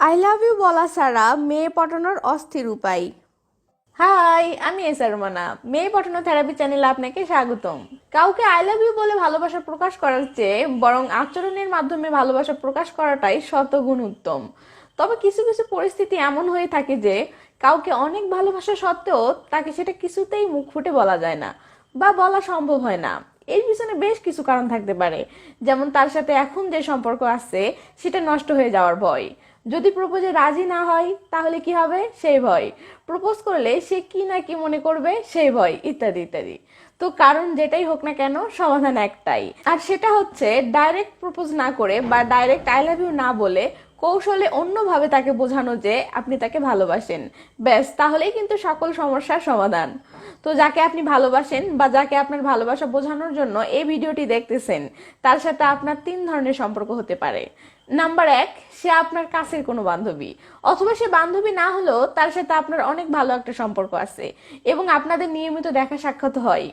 I love you বলা ছাড়া মেয়ে পটানোর অস্থির উপায়। হাই, আমি এস রুমানা। মেয়ে পটানো থেরাপি চ্যানেলে আপনাকে স্বাগতম। কাউকে আই লাভ ইউ বলে ভালোবাসা প্রকাশ করার চেয়ে বরং আচরণের মাধ্যমে ভালোবাসা প্রকাশ করাটাই শতগুণ উত্তম। তবে কিছু কিছু পরিস্থিতি এমন হয়ে থাকে যে কাউকে অনেক ভালোবাসা সত্ত্বেও তাকে সেটা কিছুতেই মুখ ফুটে বলা যায় না বা বলা সম্ভব হয় না। এর পিছনে বেশ কিছু কারণ থাকতে পারে, যেমন তার সাথে এখন যে সম্পর্ক আছে সেটা নষ্ট হয়ে যাওয়ার ভয়, যদি প্রপোজে রাজি না হয় তাহলে কি হবে সেই ভয়, প্রপোজ করলে সে কি না কি মনে করবে সেই ভয়, ইত্যাদি ইত্যাদি। তো কারণ যেটাই হোক না কেন, সমাধান একটাই, আর সেটা হচ্ছে ডাইরেক্ট প্রপোজ না করে বা ডাইরেক্ট আই লাভ ইউ না বলে কৌশলে অন্যভাবে তাকে বোঝানো যে আপনি তাকে ভালোবাসেন। ব্যাস, তাহলেই কিন্তু সকল সমস্যার সমাধান। তো যাকে আপনি ভালোবাসেন বা যাকে আপনার ভালোবাসা বোঝানোর জন্য এই ভিডিওটি দেখতেছেন, তার সাথে আপনার 3 ধরনের সম্পর্ক হতে পারে। নাম্বার 1, সে আপনার কাছের কোনো বান্ধবী, অথবা সে বান্ধবী না হলেও তার সাথে আপনার অনেক ভালো একটা সম্পর্ক আছে এবং আপনাদের নিয়মিত দেখা সাক্ষাৎ হয়।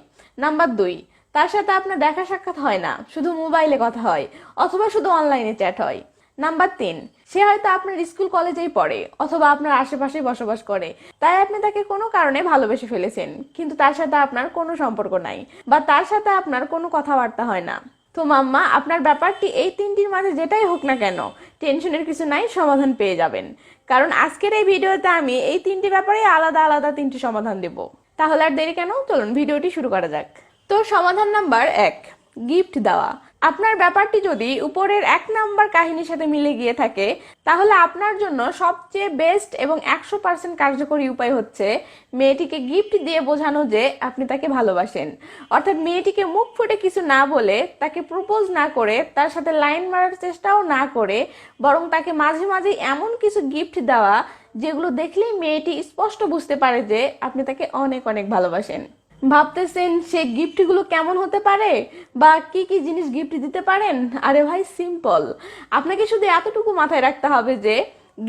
নাম্বার 2, তার সাথে আপনার দেখা সাক্ষাৎ হয় না, শুধু মোবাইলে কথা হয় অথবা শুধু অনলাইনে চ্যাট হয়। নাম্বার 3, সে হয়তো আপনার স্কুল কলেজেই পড়ে অথবা আপনার আশেপাশেই বসবাস করে, তাই আপনি তাকে কোনো কারণে ভালোবেসে ফেলেছেন, কিন্তু তার সাথে আপনার কোনো সম্পর্ক নাই বা তার সাথে আপনার কোনো কথাবার্তা হয় না। তো মাম্মা, আপনার ব্যাপারটি এই 3টির মাঝে যেটাই হোক না কেন, টেনশনের কিছু নাই, সমাধান পেয়ে যাবেন। কারণ আজকের এই ভিডিওতে আমি এই 3টি ব্যাপারে আলাদা আলাদা 3টি সমাধান দেব। তাহলে আর দেরি কেন, চলুন ভিডিওটি শুরু করা যাক। তো সমাধান নাম্বার 1, গিফট দেওয়া। আপনার ব্যাপারটি যদি উপরের 1 নাম্বার কাহিনীর সাথে মিলে গিয়ে থাকে, তাহলে আপনার জন্য সবচেয়ে বেস্ট এবং 100% কার্যকরী উপায় হচ্ছে মেয়েটিকে গিফট দিয়ে বোঝানো যে আপনি তাকে ভালোবাসেন। অর্থাৎ মেয়েটিকে মুখ ফুটে কিছু না বলে, তাকে প্রপোজ না করে, তার সাথে লাইন মারার চেষ্টাও না করে, বরং তাকে মাঝে মাঝে এমন কিছু গিফট দেওয়া যেগুলো দেখলেই মেয়েটি স্পষ্ট বুঝতে পারে যে আপনি তাকে অনেক অনেক ভালোবাসেন। ভাবতেছেন সে গিফটগুলো কেমন হতে পারে বা কি কি জিনিস গিফট দিতে পারেন? আরে ভাই, সিম্পল। আপনাকে শুধু এতটুকু মাথায় রাখতে হবে যে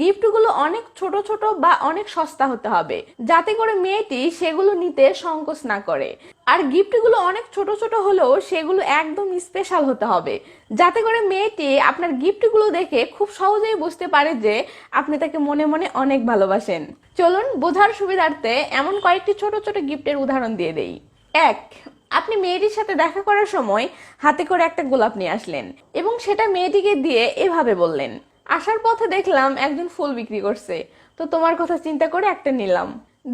গিফটগুলো অনেক ছোট ছোট বা অনেক সস্তা হতে হবে, যাতে করে মেয়েটি সেগুলো নিতে সংকোচ না করে। আর গিফটগুলো অনেক ছোট ছোট হলেও সেগুলো একদম স্পেশাল হতে হবে, যাতে করে মেয়েটি আপনার গিফটগুলো দেখে খুব সহজেই বুঝতে পারে যে আপনি তাকে মনে মনে অনেক ভালোবাসেন। চলুন বোঝার সুবিধার্থে এমন কয়েকটি ছোট ছোট গিফটের উদাহরণ দিয়ে দেই। 1, আপনি মেয়েটির সাথে দেখা করার সময় হাতে করে একটা গোলাপ নিয়ে আসলেন এবং সেটা মেয়েটিকে দিয়ে এভাবে বললেন, আসার পথে দেখলাম একজন ফুল বিক্রি করছে, তো তোমার কথা চিন্তা করে একটা নিলাম।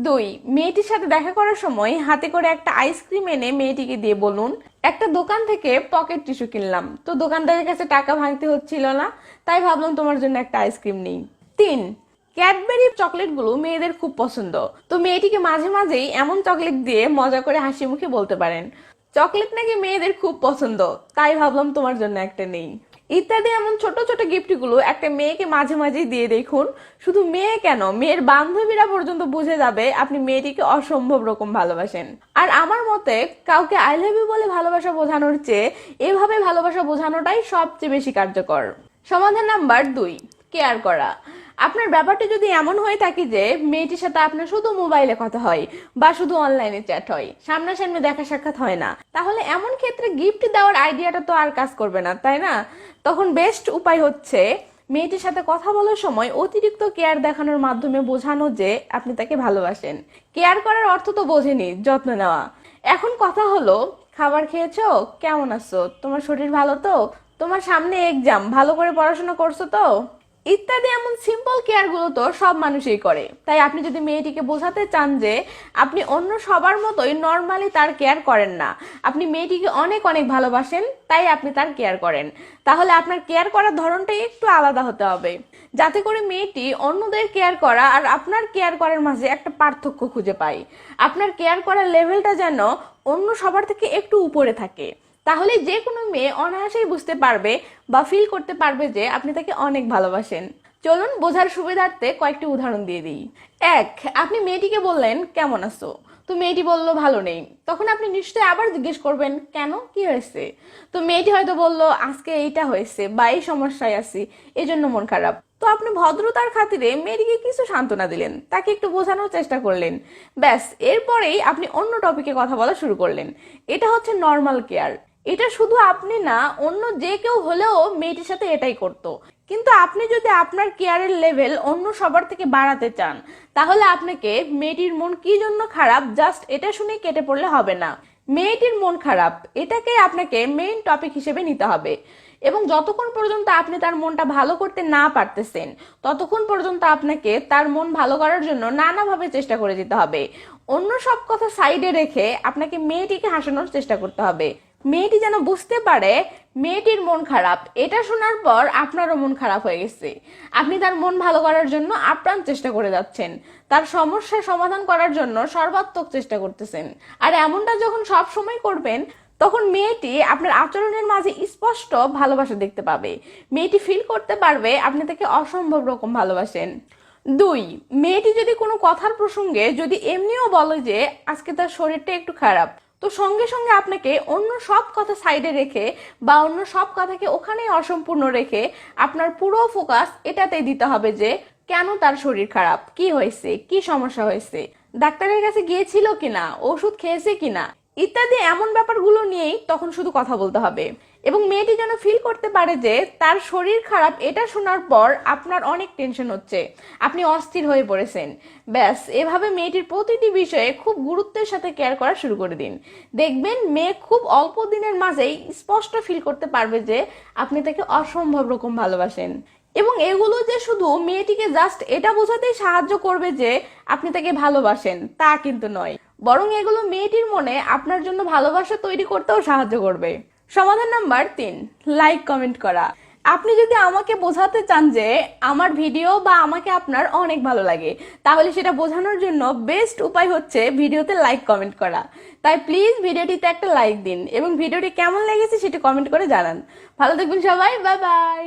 2, মেয়েটির সাথে দেখা করার সময় হাতে করে একটা আইসক্রিম এনে মেয়েটিকে দিয়ে বলুন, একটা দোকান থেকে পকেট টিস্যু কিনলাম, তো দোকানদারের কাছে টাকা ভাঙতে হচ্ছিল না, তাই ভাবলাম তোমার জন্য একটা আইসক্রিম নেই। 3, ক্যাডবেরি চকলেটগুলো মেয়েদের খুব পছন্দ, তো মেয়েটিকে মাঝে মাঝেই এমন চকলেট দিয়ে মজা করে হাসি মুখে বলতে পারেন, চকলেট নাকি মেয়েদের খুব পছন্দ, তাই ভাবলাম তোমার জন্য একটা নেই, ইত্যাদি। এমন ছোট ছোট গিফটগুলো একটা মেয়েকে মাঝে মাঝেই দিয়ে দেখুন। শুধু মেয়ে কেন, মেয়ের বান্ধবীরা পর্যন্ত বুঝে যাবে আপনি মেয়েটিকে অসম্ভব রকম ভালোবাসেন। আর আমার মতে কাউকে আই লাভ ইউ বলে ভালোবাসা বোঝানোর চেয়ে এভাবে ভালোবাসা বোঝানোটাই সবচেয়ে বেশি কার্যকর। সমাধান নাম্বার 2, কেয়ার করা। আপনার ব্যাপারটা যদি এমন হয়ে থাকে যে মেয়েটির সাথে আপনার শুধু মোবাইলে কথা হয় বা শুধু অনলাইনে চ্যাট হয়, সামনাসামনি দেখা সাক্ষাৎ হয় না, তাহলে এমন ক্ষেত্রে গিফট দেওয়ার আইডিয়াটা তো আর কাজ করবে না, তাই না? তখন বেস্ট উপায় হচ্ছে মেয়েটির সাথে কথা বলার সময় অতিরিক্ত কেয়ার দেখানোর মাধ্যমে বোঝানো যে আপনি তাকে ভালোবাসেন। কেয়ার করার অর্থ তো বোঝেনি, যত্ন নেওয়া। এখন কথা হলো, খাবার খেয়েছো, কেমন আছো, তোমার শরীর ভালো তো, তোমার সামনে এক্সাম, ভালো করে পড়াশোনা করছো তো, ইত্যাদি। এমন সিম্পল কেয়ার গুলো তো সব মানুষই করে, তাই আপনি যদি মেয়েটিকে বোঝাতে চান যে আপনি অন্য সবার মতোই নর্মালি তার কেয়ার করেন না, আপনি মেয়েটিকে অনেক অনেক ভালোবাসেন, তাই আপনি তার কেয়ার করেন, তাহলে আপনার কেয়ার করার ধরনটাই একটু আলাদা হতে হবে, যাতে করে মেয়েটি অন্যদের কেয়ার করা আর আপনার কেয়ার করার মাঝে একটা পার্থক্য খুঁজে পায়। আপনার কেয়ার করার লেভেলটা যেন অন্য সবার থেকে একটু উপরে থাকে, তাহলে যে কোনো মেয়ে অনায়াসেই বুঝতে পারবে বা ফিল করতে পারবে যে আপনি তাকে অনেক ভালোবাসেন। চলুন বোঝার সুবিধার্থে কয়েকটি উদাহরণ দিয়ে দিই। 1, আপনি মেয়েটিকে বললেন কেমন আছো, তো মেয়েটি বলল ভালো নেই, তখন আপনি নিশ্চয়ই আবার জিজ্ঞেস করবেন কেন, কি হয়েছে? তো মেয়েটি হয়তো বলল আজকে এইটা হয়েছে বা এই সমস্যায় আছি, এই জন্য মন খারাপ। তো আপনি ভদ্রতার খাতিরে মেয়েটিকে কিছু সান্ত্বনা দিলেন, তাকে একটু বোঝানোর চেষ্টা করলেন, ব্যাস। এরপরেই আপনি অন্য টপিকে কথা বলা শুরু করলেন। এটা হচ্ছে নর্মাল কেয়ার। এটা শুধু আপনি না, অন্য যে কেউ হলেও মেয়েটির সাথে এটাই করতো, কিন্তু আপনি যদি আপনার কেয়ারের লেভেল অন্য সবার থেকে বাড়াতে চান, তাহলে আপনাকে মেয়েটির মন কি জন্য খারাপ জাস্ট এটা শুনে কেটে পড়লে হবে না। মেয়েটির মন খারাপ এটাকে আপনাকে মেইন টপিক হিসেবে নিতে হবে, এবং যতক্ষণ পর্যন্ত আপনি তার মনটা ভালো করতে না পারতেছেন ততক্ষণ পর্যন্ত আপনাকে তার মন ভালো করার জন্য নানাভাবে চেষ্টা করে যেতে হবে। অন্য সব কথা সাইডে রেখে আপনাকে মেয়েটিকে হাসানোর চেষ্টা করতে হবে। মেয়েটি যেন বুঝতে পারে মেয়েটির মন খারাপ, এটা শোনার পর আপনারও মন খারাপ হয়ে গেছে। আপনি তার মন ভালো করার জন্য আপ্রাণ চেষ্টা করে যাচ্ছেন, তার সমস্যার সমাধান করার জন্য সর্বাত্মক চেষ্টা করতেছেন। আর এমনটা যখন সব সময় করবেন, তখন মেয়েটি আপনার আচরণের মাঝে স্পষ্ট ভালোবাসা দেখতে পাবে। মেয়েটি ফিল করতে পারবে আপনি তাকে অসম্ভব রকম ভালোবাসেন। 2, মেয়েটি যদি কোনো কথার প্রসঙ্গে যদি এমনিও বলে যে আজকে তার শরীরটা একটু খারাপ, তো সঙ্গে সঙ্গে আপনাকে অন্য সব কথা সাইডে রেখে বা অন্য সব কথাকে ওখানেই অসম্পূর্ণ রেখে আপনার পুরো ফোকাস এটাতেই দিতে হবে যে কেন তার শরীর খারাপ, কি হয়েছে, কি সমস্যা হয়েছে, ডাক্তারের কাছে গিয়েছিল কিনা, ওষুধ খেয়েছে কিনা, ইত্যাদি এমন ব্যাপারগুলো নিয়েই তখন শুধু কথা বলতে হবে। এবং মেয়েটি যেন ফিল করতে পারে যে তার শরীর খারাপ এটা শোনার পর আপনার অনেক টেনশন হচ্ছে, আপনি অস্থির হয়ে পড়েছেন। ব্যাস এভাবে মেয়েটির প্রতিটি বিষয়ে খুব গুরুত্বের সাথে কেয়ার করা শুরু করে দিন। দেখবেন মেয়ে খুব অল্প দিনের মাঝেই স্পষ্ট ফিল করতে পারবে যে আপনি তাকে অসম্ভব রকম ভালোবাসেন। এবং এগুলো যে শুধু মেয়েটিকে জাস্ট এটা বোঝাতেই সাহায্য করবে যে আপনি তাকে ভালোবাসেন তা কিন্তু নয়, বরং এগুলো মেয়েটির মনে আপনার জন্য ভালোবাসা তৈরি করতেও সাহায্য করবে। সমাধান নাম্বার 3, লাইক কমেন্ট করা। আপনি যদি আমাকে বোঝাতে চান যে আমার ভিডিও বা আমাকে আপনার অনেক ভালো লাগে, তাহলে সেটা বোঝানোর জন্য বেস্ট উপায় হচ্ছে ভিডিওতে লাইক কমেন্ট করা। তাই প্লিজ ভিডিওটিতে একটা লাইক দিন এবং ভিডিওটি কেমন লেগেছে সেটা কমেন্ট করে জানান। ভালো থাকবেন সবাই, বাই বাই।